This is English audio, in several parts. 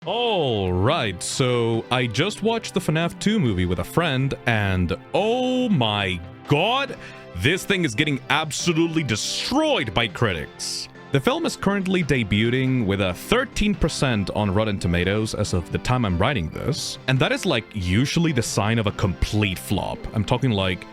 Alright, so I just watched the FNAF 2 movie with a friend, and oh my god, this thing is getting absolutely destroyed by critics. The film is currently debuting with a 13% on Rotten Tomatoes as of the time I'm writing this, and that is like usually the sign of a complete flop. I'm talking like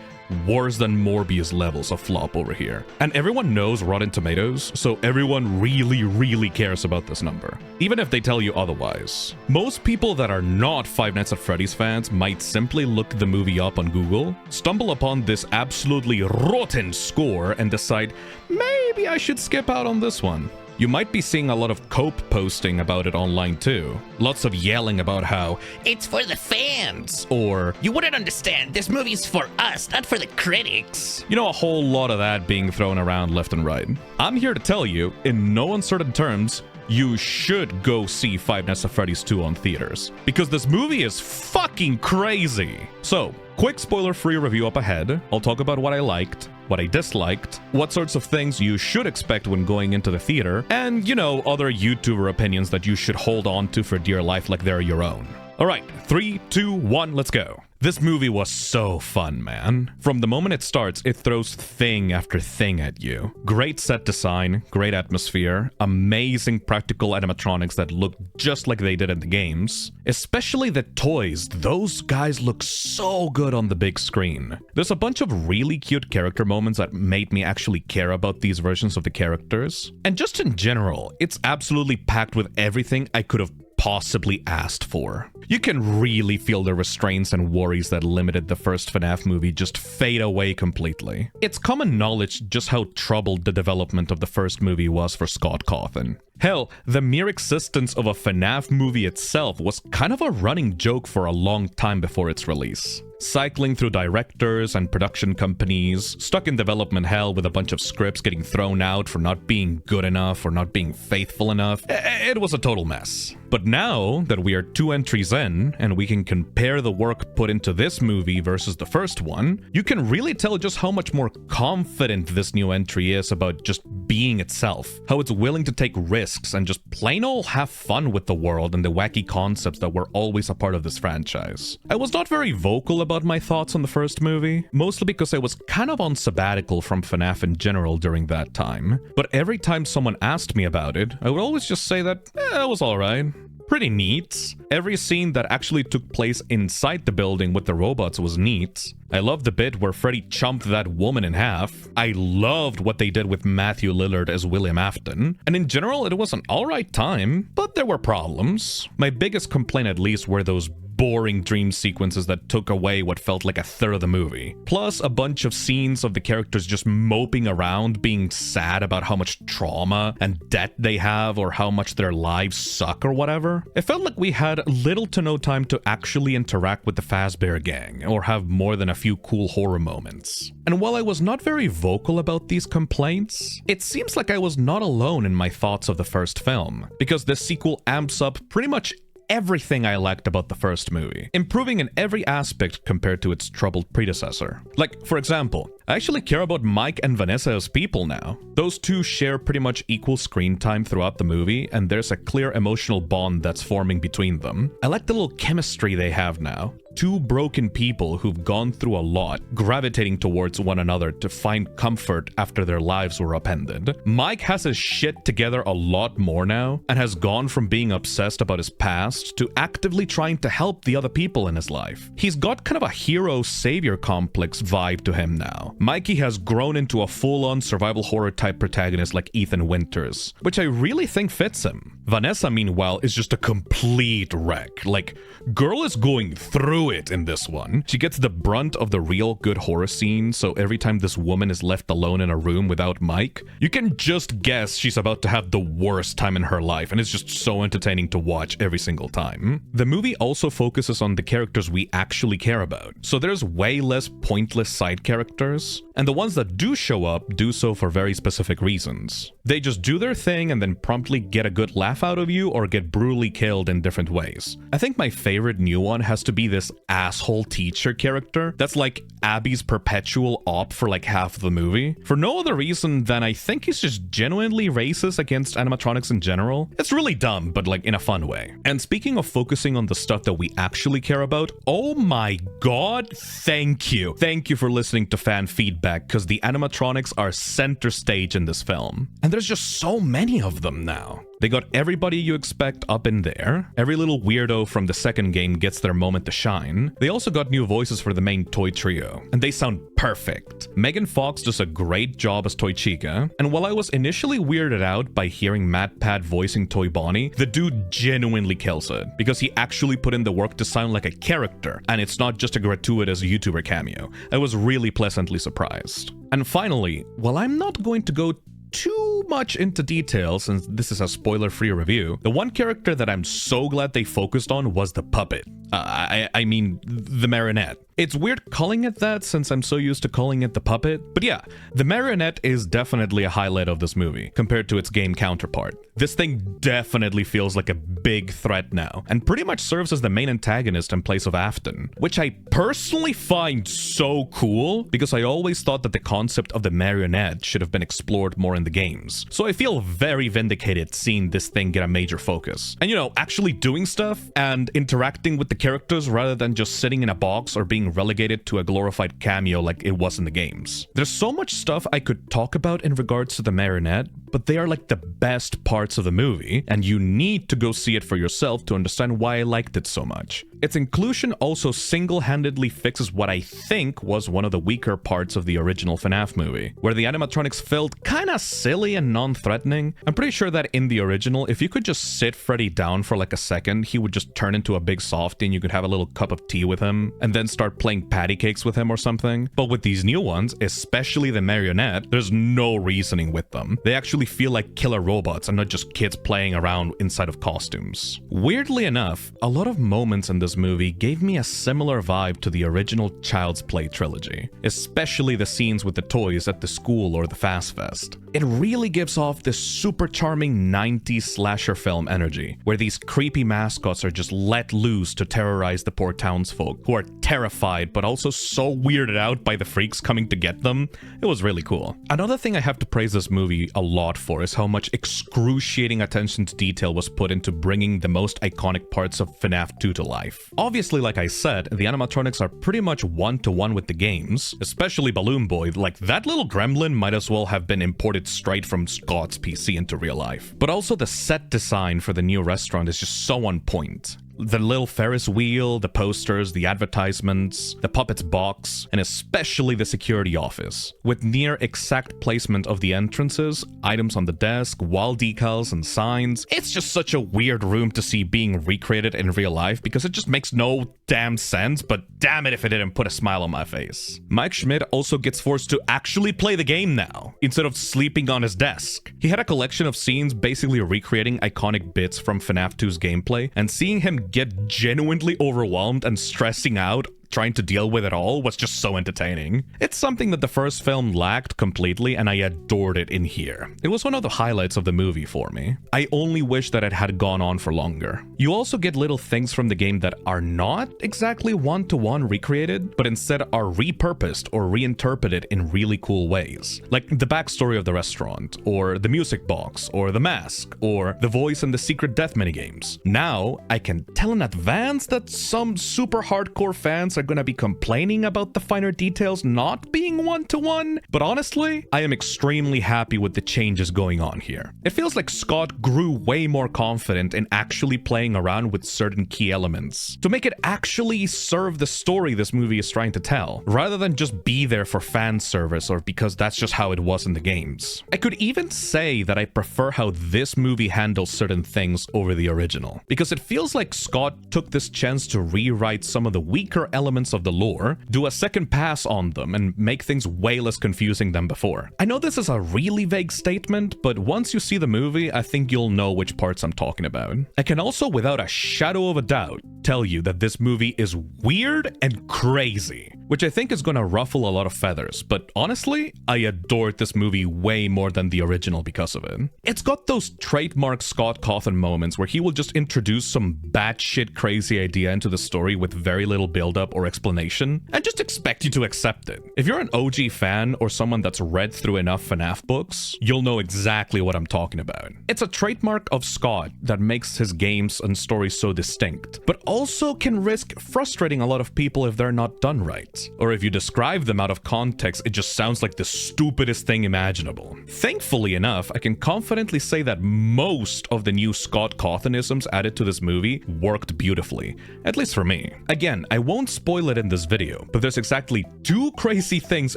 worse than Morbius levels of flop over here. And everyone knows Rotten Tomatoes, so everyone really cares about this number, even if they tell you otherwise. Most people that are not Five Nights at Freddy's fans might simply look the movie up on Google, stumble upon this absolutely rotten score, and decide, maybe I should skip out on this one. You might be seeing a lot of cope posting about it online too. Lots of yelling about how it's for the fans, or you wouldn't understand, this movie's for us, not for the critics. You know, a whole lot of that being thrown around left and right. I'm here to tell you, in no uncertain terms, you should go see Five Nights at Freddy's 2 on theaters, because this movie is fucking crazy. So, quick spoiler-free review up ahead. I'll talk about what I liked, what I disliked, what sorts of things you should expect when going into the theater, and, you know, other YouTuber opinions that you should hold on to for dear life like they're your own. Alright, 3, 2, 1, let's go. This movie was so fun, man. From the moment it starts, it throws thing after thing at you. Great set design, great atmosphere, amazing practical animatronics that look just like they did in the games. Especially the toys, those guys look so good on the big screen. There's a bunch of really cute character moments that made me actually care about these versions of the characters. And just in general, it's absolutely packed with everything I could have possibly asked for. You can really feel the restraints and worries that limited the first FNAF movie just fade away completely. It's common knowledge just how troubled the development of the first movie was for Scott Cawthon. Hell, the mere existence of a FNAF movie itself was kind of a running joke for a long time before its release. Cycling through directors and production companies, stuck in development hell with a bunch of scripts getting thrown out for not being good enough or not being faithful enough. It was a total mess. But now that we are 2 entries in, and we can compare the work put into this movie versus the first one, you can really tell just how much more confident this new entry is about just being itself, how it's willing to take risks and just plain old have fun with the world and the wacky concepts that were always a part of this franchise. I was not very vocal about my thoughts on the first movie, mostly because I was kind of on sabbatical from FNAF in general during that time, but every time someone asked me about it, I would always just say that, it was alright. Pretty neat. Every scene that actually took place inside the building with the robots was neat. I loved the bit where Freddy chomped that woman in half. I loved what they did with Matthew Lillard as William Afton. And in general, it was an alright time, but there were problems. My biggest complaint at least were those boring dream sequences that took away what felt like a third of the movie. Plus a bunch of scenes of the characters just moping around, being sad about how much trauma and debt they have or how much their lives suck or whatever. It felt like we had little to no time to actually interact with the Fazbear gang or have more than a few cool horror moments. And while I was not very vocal about these complaints, it seems like I was not alone in my thoughts of the first film, because the sequel amps up pretty much everything I liked about the first movie, improving in every aspect compared to its troubled predecessor. Like, for example, I actually care about Mike and Vanessa as people now. Those two share pretty much equal screen time throughout the movie, and there's a clear emotional bond that's forming between them. I like the little chemistry they have now. 2 broken people who've gone through a lot, gravitating towards one another to find comfort after their lives were upended. Mike has his shit together a lot more now, and has gone from being obsessed about his past to actively trying to help the other people in his life. He's got kind of a hero-savior complex vibe to him now. Mikey has grown into a full-on survival horror type protagonist like Ethan Winters, which I really think fits him. Vanessa, meanwhile, is just a complete wreck. Like, girl is going through it in this one. She gets the brunt of the real good horror scene, so every time this woman is left alone in a room without Mike, you can just guess she's about to have the worst time in her life, and it's just so entertaining to watch every single time. The movie also focuses on the characters we actually care about, so there's way less pointless side characters, and the ones that do show up do so for very specific reasons. They just do their thing and then promptly get a good laugh out of you or get brutally killed in different ways. I think my favorite new one has to be this asshole teacher character that's like Abby's perpetual op for like half of the movie. For no other reason than I think he's just genuinely racist against animatronics in general. It's really dumb, but like in a fun way. And speaking of focusing on the stuff that we actually care about, oh my god, thank you. Thank you for listening to fan feedback, because the animatronics are center stage in this film. And there's just so many of them now. They got everybody you expect up in there. Every little weirdo from the second game gets their moment to shine. They also got new voices for the main toy trio, and they sound perfect. Megan Fox does a great job as Toy Chica, and while I was initially weirded out by hearing MatPat voicing Toy Bonnie, the dude genuinely kills it, because he actually put in the work to sound like a character, and it's not just a gratuitous YouTuber cameo. I was really pleasantly surprised. And finally, while I'm not going to go too much into detail since this is a spoiler-free review, the one character that I'm so glad they focused on was the puppet. I mean, the marionette. It's weird calling it that since I'm so used to calling it the puppet, but yeah, the marionette is definitely a highlight of this movie compared to its game counterpart. This thing definitely feels like a big threat now, and pretty much serves as the main antagonist in place of Afton, which I personally find so cool because I always thought that the concept of the marionette should have been explored more in the games. So I feel very vindicated seeing this thing get a major focus. And you know, actually doing stuff and interacting with the characters rather than just sitting in a box or being relegated to a glorified cameo like it was in the games. There's so much stuff I could talk about in regards to the marionette, but they are like the best parts of the movie, and you need to go see it for yourself to understand why I liked it so much. Its inclusion also single-handedly fixes what I think was one of the weaker parts of the original FNAF movie, where the animatronics felt kinda silly and non-threatening. I'm pretty sure that in the original, if you could just sit Freddy down for like a second, he would just turn into a big softie and you could have a little cup of tea with him, and then start playing patty cakes with him or something. But with these new ones, especially the marionette, there's no reasoning with them. They actually feel like killer robots and not just kids playing around inside of costumes. Weirdly enough, a lot of moments in this movie gave me a similar vibe to the original Child's Play trilogy, especially the scenes with the toys at the school or the Fast Fest. It really gives off this super charming 90s slasher film energy, where these creepy mascots are just let loose to terrorize the poor townsfolk, who are terrified but also so weirded out by the freaks coming to get them. It was really cool. Another thing I have to praise this movie a lot for is how much excruciating attention to detail was put into bringing the most iconic parts of FNAF 2 to life. Obviously, like I said, the animatronics are pretty much one-to-one with the games, especially Balloon Boy. Like, that little gremlin might as well have been imported straight from Scott's PC into real life. But also the set design for the new restaurant is just so on point. The little Ferris wheel, the posters, the advertisements, the puppet's box, and especially the security office, with near exact placement of the entrances, items on the desk, wall decals, and signs. It's just such a weird room to see being recreated in real life because it just makes no damn sense, but damn it if it didn't put a smile on my face. Mike Schmidt also gets forced to actually play the game now, instead of sleeping on his desk. He had a collection of scenes basically recreating iconic bits from FNAF 2's gameplay, and seeing him get genuinely overwhelmed and stressing out trying to deal with it all was just so entertaining. It's something that the first film lacked completely, and I adored it in here. It was one of the highlights of the movie for me. I only wish that it had gone on for longer. You also get little things from the game that are not exactly one-to-one recreated, but instead are repurposed or reinterpreted in really cool ways. Like the backstory of the restaurant, or the music box, or the mask, or the voice in the secret death minigames. Now, I can tell in advance that some super hardcore fans are gonna be complaining about the finer details not being one-to-one, but honestly, I am extremely happy with the changes going on here. It feels like Scott grew way more confident in actually playing around with certain key elements to make it actually serve the story this movie is trying to tell, rather than just be there for fan service or because that's just how it was in the games. I could even say that I prefer how this movie handles certain things over the original, because it feels like Scott took this chance to rewrite some of the weaker elements of the lore, do a second pass on them, and make things way less confusing than before. I know this is a really vague statement, but once you see the movie, I think you'll know which parts I'm talking about. I can also, without a shadow of a doubt, tell you that this movie is weird and crazy. which I think is going to ruffle a lot of feathers, but honestly, I adored this movie way more than the original because of it. It's got those trademark Scott Cawthon moments where he will just introduce some batshit crazy idea into the story with very little build-up or explanation, and just expect you to accept it. If you're an OG fan or someone that's read through enough FNAF books, you'll know exactly what I'm talking about. It's a trademark of Scott that makes his games and stories so distinct, but also can risk frustrating a lot of people if they're not done right. Or if you describe them out of context, it just sounds like the stupidest thing imaginable. Thankfully enough, I can confidently say that most of the new Scott Cawthonisms added to this movie worked beautifully, at least for me. Again, I won't spoil it in this video, but there's exactly 2 crazy things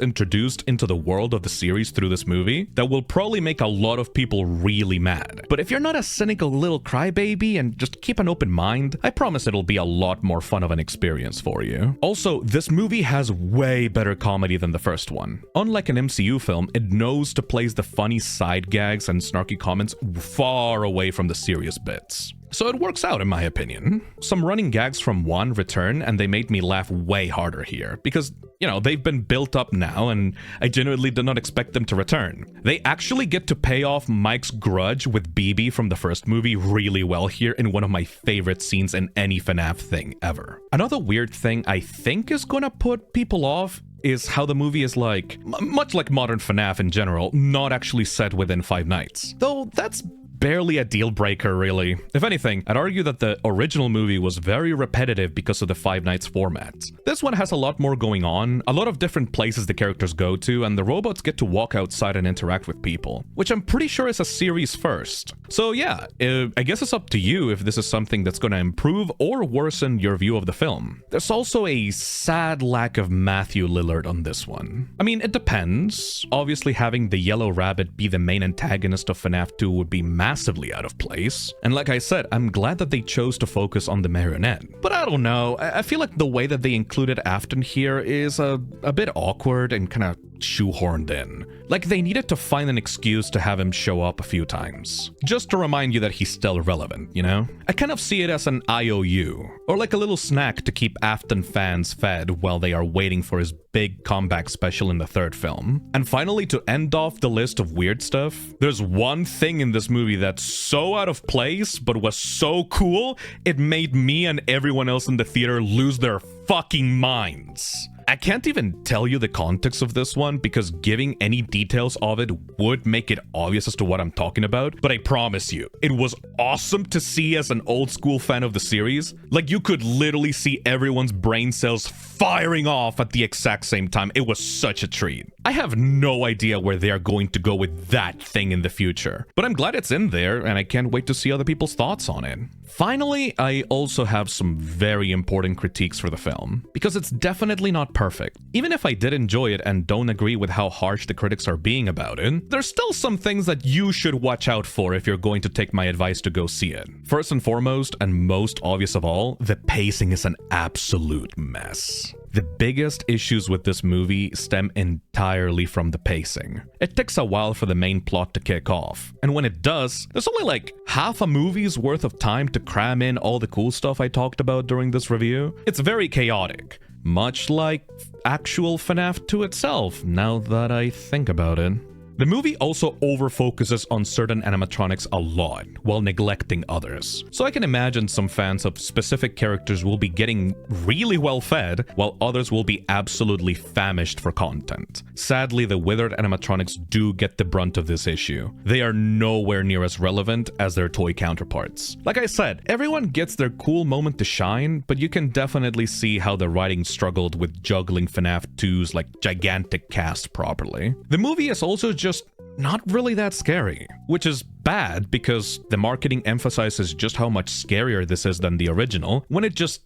introduced into the world of the series through this movie that will probably make a lot of people really mad. But if you're not a cynical little crybaby and just keep an open mind, I promise it'll be a lot more fun of an experience for you. Also, this movie has way better comedy than the first one. Unlike an MCU film, it knows to place the funny side gags and snarky comments far away from the serious bits. So it works out in my opinion. Some running gags from 1 return, and they made me laugh way harder here because, you know, they've been built up now and I genuinely did not expect them to return. They actually get to pay off Mike's grudge with BB from the first movie really well here in one of my favorite scenes in any FNAF thing ever. Another weird thing I think is gonna put people off is how the movie is like, much like modern FNAF in general, not actually set within 5 nights. Though that's barely a deal breaker, really. If anything, I'd argue that the original movie was very repetitive because of the 5 nights format. This one has a lot more going on, a lot of different places the characters go to, and the robots get to walk outside and interact with people, which I'm pretty sure is a series first. So yeah, I guess it's up to you if this is something that's going to improve or worsen your view of the film. There's also a sad lack of Matthew Lillard on this one. I mean, it depends. Obviously, having the Yellow Rabbit be the main antagonist of FNAF 2 would be massively out of place. And like I said, I'm glad that they chose to focus on the marionette. But I don't know, I feel like the way that they included Afton here is a bit awkward and kind of shoehorned in. Like they needed to find an excuse to have him show up a few times, just to remind you that he's still relevant, you know? I kind of see it as an IOU, or like a little snack to keep Afton fans fed while they are waiting for his big comeback special in the 3rd film. And finally, to end off the list of weird stuff, there's one thing in this movie that's so out of place, but was so cool, it made me and everyone else in the theater lose their fucking minds. I can't even tell you the context of this one because giving any details of it would make it obvious as to what I'm talking about, but I promise you, it was awesome to see as an old school fan of the series. Like you could literally see everyone's brain cells firing off at the exact same time. It was such a treat. I have no idea where they are going to go with that thing in the future, but I'm glad it's in there and I can't wait to see other people's thoughts on it. Finally, I also have some very important critiques for the film, because it's definitely not perfect. Even if I did enjoy it and don't agree with how harsh the critics are being about it, there's still some things that you should watch out for if you're going to take my advice to go see it. First and foremost, and most obvious of all, the pacing is an absolute mess. The biggest issues with this movie stem entirely from the pacing. It takes a while for the main plot to kick off, and when it does, there's only like half a movie's worth of time to cram in all the cool stuff I talked about during this review. It's very chaotic, much like actual FNAF 2 itself, now that I think about it. The movie also over-focuses on certain animatronics a lot, while neglecting others. So I can imagine some fans of specific characters will be getting really well fed, while others will be absolutely famished for content. Sadly, the withered animatronics do get the brunt of this issue. They are nowhere near as relevant as their toy counterparts. Like I said, everyone gets their cool moment to shine, but you can definitely see how the writing struggled with juggling FNAF 2's like gigantic cast properly. The movie is also just not really that scary, which is bad because the marketing emphasizes just how much scarier this is than the original, when it just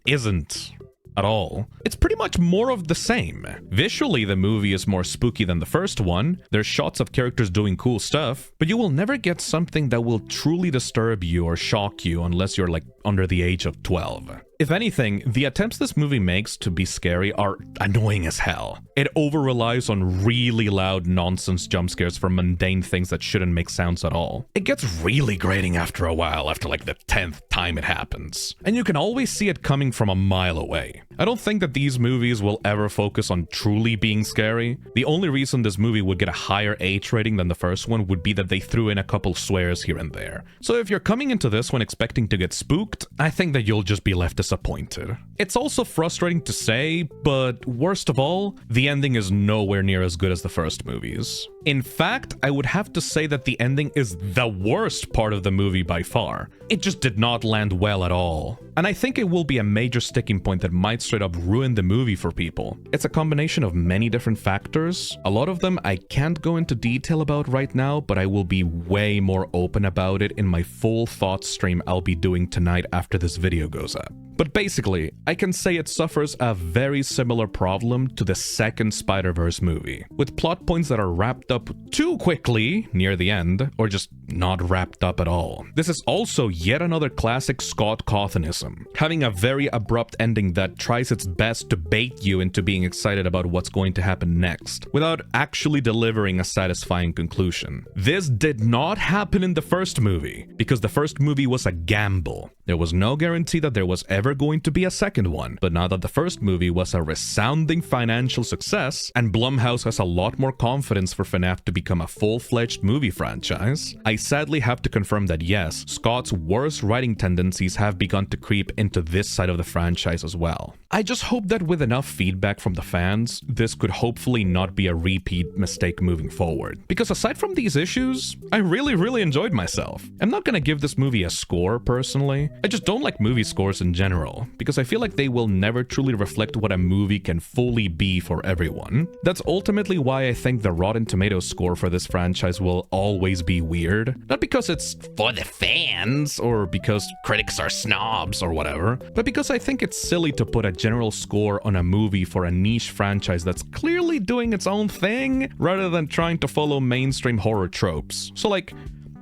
isn't at all. It's pretty much more of the same. Visually, the movie is more spooky than the first one. There's shots of characters doing cool stuff, but you will never get something that will truly disturb you or shock you unless you're like under the age of 12. If anything, the attempts this movie makes to be scary are annoying as hell. It over-relies on really loud nonsense jump scares for mundane things that shouldn't make sounds at all. It gets really grating after a while, after like the 10th time it happens. And you can always see it coming from a mile away. I don't think that these movies will ever focus on truly being scary. The only reason this movie would get a higher H rating than the first one would be that they threw in a couple swears here and there. So if you're coming into this one expecting to get spooked, I think that you'll just be left disappointed. It's also frustrating to say, but worst of all, the ending is nowhere near as good as the first movies. In fact, I would have to say that the ending is the worst part of the movie by far. It just did not land well at all. And I think it will be a major sticking point that might straight up ruin the movie for people. It's a combination of many different factors. A lot of them I can't go into detail about right now, but I will be way more open about it in my full thoughts stream I'll be doing tonight after this video goes up. But basically, I can say it suffers a very similar problem to the second Spider-Verse movie, with plot points that are wrapped up too quickly near the end, or just not wrapped up at all. This is also yet another classic Scott Cawthonism, having a very abrupt ending that tries its best to bait you into being excited about what's going to happen next, without actually delivering a satisfying conclusion. This did not happen in the first movie, because the first movie was a gamble. There was no guarantee that there was ever going to be a second one, but now that the first movie was a resounding financial success, and Blumhouse has a lot more confidence for FNAF to become a full-fledged movie franchise, I sadly have to confirm that yes, Scott's worst writing tendencies have begun to creep into this side of the franchise as well. I just hope that with enough feedback from the fans, this could hopefully not be a repeat mistake moving forward. Because aside from these issues, I really enjoyed myself. I'm not gonna give this movie a score personally. I just don't like movie scores in general, because I feel like they will never truly reflect what a movie can fully be for everyone. That's ultimately why I think the Rotten Tomatoes score for this franchise will always be weird. Not because it's For the fans. or because critics are snobs or whatever, but because I think it's silly to put a general score on a movie for a niche franchise that's clearly doing its own thing, rather than trying to follow mainstream horror tropes. So like,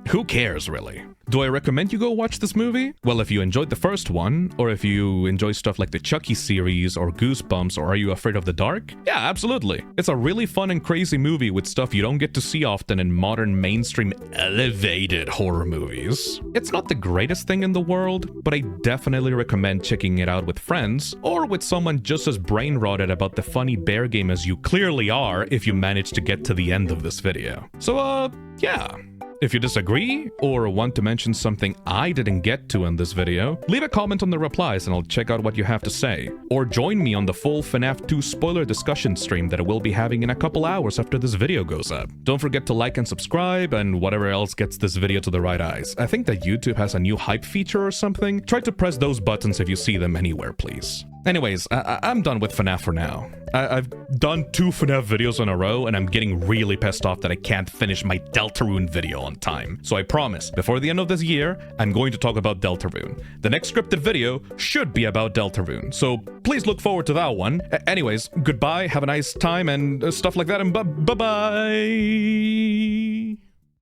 who cares really? Do I recommend you go watch this movie? Well, if you enjoyed the first one, or if you enjoy stuff like the Chucky series, or Goosebumps, or Are You Afraid of the Dark? Yeah, absolutely. It's a really fun and crazy movie with stuff you don't get to see often in modern mainstream elevated horror movies. It's not the greatest thing in the world, but I definitely recommend checking it out with friends, or with someone just as brain-rotted about the funny bear game as you clearly are if you manage to get to the end of this video. So, yeah. If you disagree, or want to mention something I didn't get to in this video, leave a comment on the replies and I'll check out what you have to say. Or join me on the full FNAF 2 spoiler discussion stream that I will be having in a couple hours after this video goes up. Don't forget to like and subscribe, and whatever else gets this video to the right eyes. I think that YouTube has a new hype feature or something. Try to press those buttons if you see them anywhere, please. Anyways, I'm done with FNAF for now. I've done 2 FNAF videos in a row, and I'm getting really pissed off that I can't finish my Deltarune video on time. So I promise, before the end of this year, I'm going to talk about Deltarune. The next scripted video should be about Deltarune, so please look forward to that one. Anyways, goodbye, have a nice time, and stuff like that, and bye-bye!